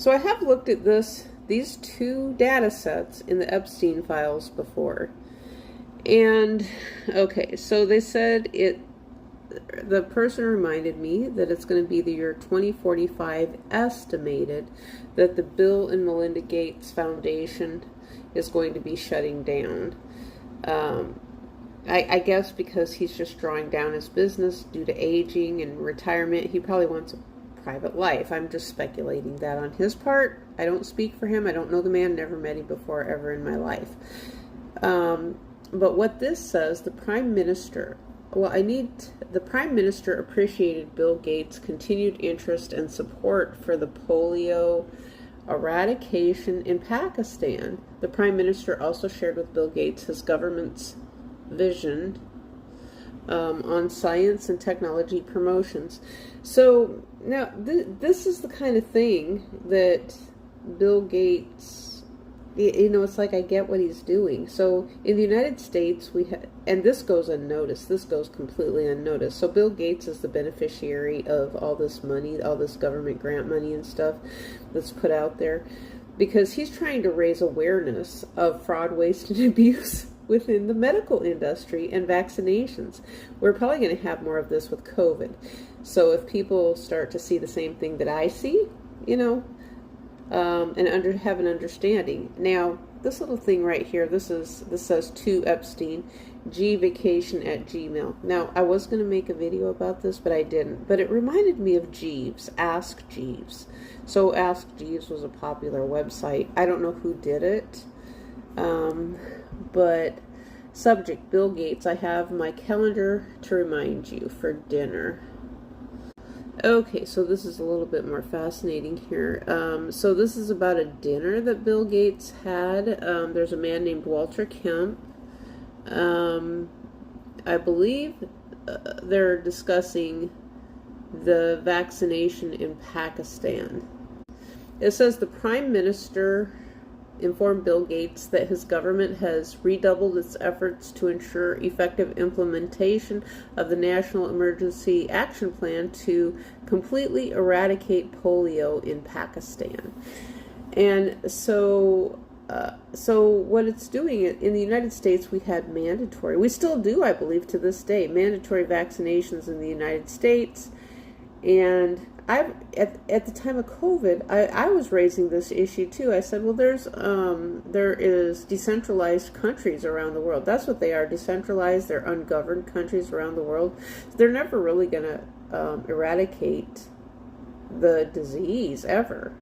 So I have looked at these two data sets in the Epstein files before. And okay, so they said the person reminded me that it's going to be the year 2045 estimated that the Bill and Melinda Gates Foundation is going to be shutting down. I guess because he's just drawing down his business due to aging and retirement. He probably wants a private life. I'm just speculating that on his part. I don't speak for him. I don't know the man, never met him before ever in my life. But what this says, the Prime Minister appreciated Bill Gates' continued interest and support for the polio eradication in Pakistan. The Prime Minister also shared with Bill Gates his government's vision on science and technology promotions. So now this is the kind of thing that Bill Gates, it's like I get what he's doing. So in the United States, and this goes unnoticed, this goes completely unnoticed. So Bill Gates is the beneficiary of all this money, all this government grant money and stuff that's put out there, because he's trying to raise awareness of fraud, waste, and abuse within the medical industry and vaccinations. We're probably going to have more of this with COVID. So if people start to see the same thing that I see, and have an understanding. Now, this little thing right here, this says to Epstein, gvacation@gmail. Now, I was going to make a video about this, but I didn't. But it reminded me of Jeeves, Ask Jeeves. So Ask Jeeves was a popular website. I don't know who did it. But subject, Bill Gates, I have my calendar to remind you for dinner. Okay, so this is a little bit more fascinating here. So this is about a dinner that Bill Gates had. There's a man named Walter Kemp. I believe they're discussing the vaccination in Pakistan. It says the Prime Minister informed Bill Gates that his government has redoubled its efforts to ensure effective implementation of the National Emergency Action Plan to completely eradicate polio in Pakistan. And so what it's doing, in the United States, we had we still do, I believe, to this day, mandatory vaccinations in the United States. And at the time of COVID, I was raising this issue too. I said, well, there is decentralized countries around the world. That's what they are, decentralized. They're ungoverned countries around the world. They're never really going to eradicate the disease ever.